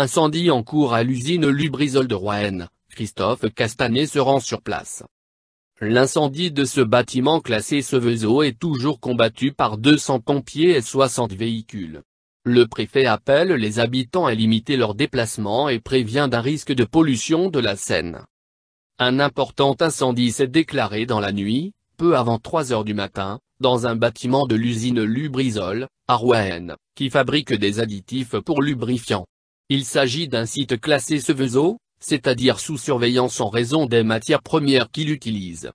Incendie en cours à l'usine Lubrizol de Roanne, Christophe Castanet se rend sur place. L'incendie de ce bâtiment classé Seveso est toujours combattu par 200 pompiers et 60 véhicules. Le préfet appelle les habitants à limiter leurs déplacements et prévient d'un risque de pollution de la Seine. Un important incendie s'est déclaré dans la nuit, peu avant 3 heures du matin, dans un bâtiment de l'usine Lubrizol, à Roanne, qui fabrique des additifs pour lubrifiants. Il s'agit d'un site classé Seveso, c'est-à-dire sous surveillance en raison des matières premières qu'il utilise.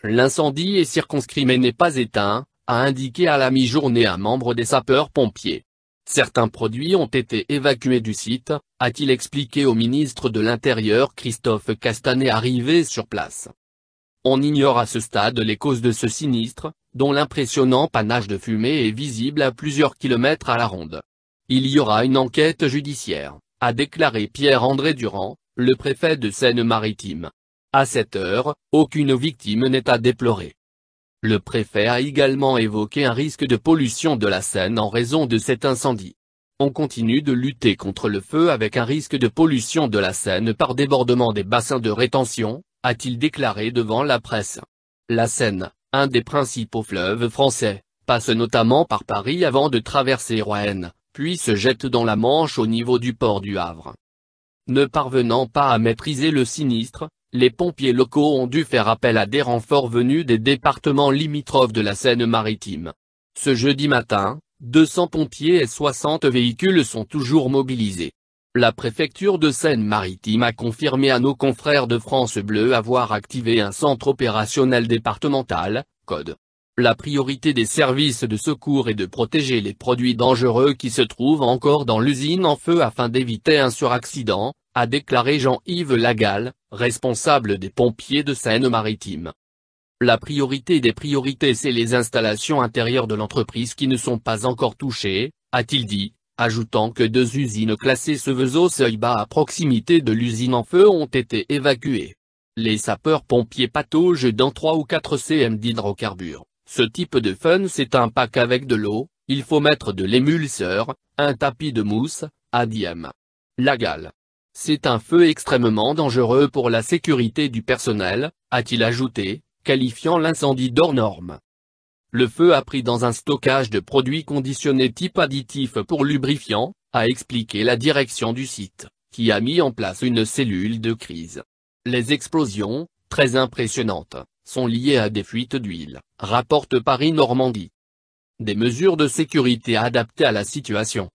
L'incendie est circonscrit mais n'est pas éteint, a indiqué à la mi-journée un membre des sapeurs-pompiers. Certains produits ont été évacués du site, a-t-il expliqué au ministre de l'Intérieur Christophe Castanet arrivé sur place. On ignore à ce stade les causes de ce sinistre, dont l'impressionnant panache de fumée est visible à plusieurs kilomètres à la ronde. Il y aura une enquête judiciaire, a déclaré Pierre-André Durand, le préfet de Seine-Maritime. À cette heure, aucune victime n'est à déplorer. Le préfet a également évoqué un risque de pollution de la Seine en raison de cet incendie. On continue de lutter contre le feu avec un risque de pollution de la Seine par débordement des bassins de rétention, a-t-il déclaré devant la presse. La Seine, un des principaux fleuves français, passe notamment par Paris avant de traverser Roanne, puis se jette dans la Manche au niveau du port du Havre. Ne parvenant pas à maîtriser le sinistre, les pompiers locaux ont dû faire appel à des renforts venus des départements limitrophes de la Seine-Maritime. Ce jeudi matin, 200 pompiers et 60 véhicules sont toujours mobilisés. La préfecture de Seine-Maritime a confirmé à nos confrères de France Bleu avoir activé un centre opérationnel départemental, CODE. La priorité des services de secours est de protéger les produits dangereux qui se trouvent encore dans l'usine en feu afin d'éviter un suraccident, a déclaré Jean-Yves Lagalle, responsable des pompiers de Seine-Maritime. La priorité des priorités c'est les installations intérieures de l'entreprise qui ne sont pas encore touchées, a-t-il dit, ajoutant que 2 usines classées Seveso seuil bas à proximité de l'usine en feu ont été évacuées. Les sapeurs-pompiers pataugent dans 3 ou 4 cm d'hydrocarbures. Ce type de fun c'est un pack avec de l'eau, il faut mettre de l'émulseur, un tapis de mousse, a dit M. Lagalle. C'est un feu extrêmement dangereux pour la sécurité du personnel, a-t-il ajouté, qualifiant l'incendie d'hors norme. Le feu a pris dans un stockage de produits conditionnés type additif pour lubrifiant, a expliqué la direction du site, qui a mis en place une cellule de crise. Les explosions, très impressionnantes, sont liées à des fuites d'huile, rapporte Paris-Normandie. Des mesures de sécurité adaptées à la situation.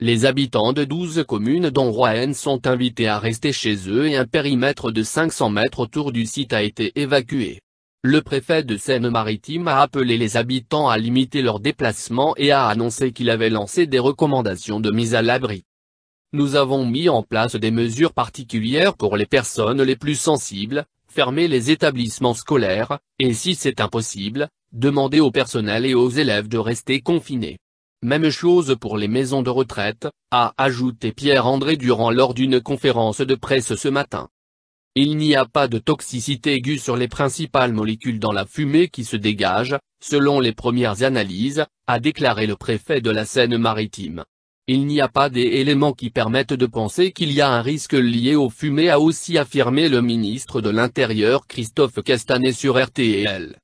Les habitants de 12 communes dont Roanne sont invités à rester chez eux et un périmètre de 500 mètres autour du site a été évacué. Le préfet de Seine-Maritime a appelé les habitants à limiter leurs déplacements et a annoncé qu'il avait lancé des recommandations de mise à l'abri. Nous avons mis en place des mesures particulières pour les personnes les plus sensibles, fermer les établissements scolaires, et si c'est impossible, demander au personnel et aux élèves de rester confinés. Même chose pour les maisons de retraite, a ajouté Pierre-André Durand lors d'une conférence de presse ce matin. Il n'y a pas de toxicité aiguë sur les principales molécules dans la fumée qui se dégage, selon les premières analyses, a déclaré le préfet de la Seine-Maritime. Il n'y a pas des éléments qui permettent de penser qu'il y a un risque lié aux fumées, a aussi affirmé le ministre de l'Intérieur Christophe Castanet sur RTL.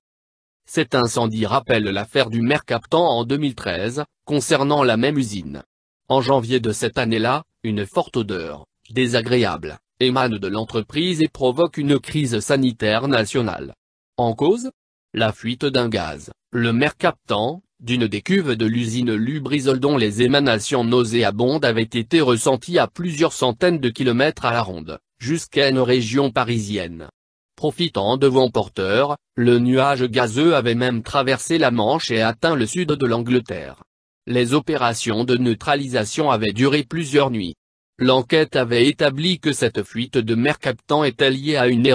Cet incendie rappelle l'affaire du Mercaptan en 2013, concernant la même usine. En janvier de cette année-là, une forte odeur, désagréable, émane de l'entreprise et provoque une crise sanitaire nationale. En cause ? La fuite d'un gaz, le Mercaptan, d'une des cuves de l'usine Lubrizol dont les émanations nauséabondes avaient été ressenties à plusieurs centaines de kilomètres à la ronde, jusqu'à une région parisienne. Profitant de vents porteurs, le nuage gazeux avait même traversé la Manche et atteint le sud de l'Angleterre. Les opérations de neutralisation avaient duré plusieurs nuits. L'enquête avait établi que cette fuite de Mercaptan était liée à une erreur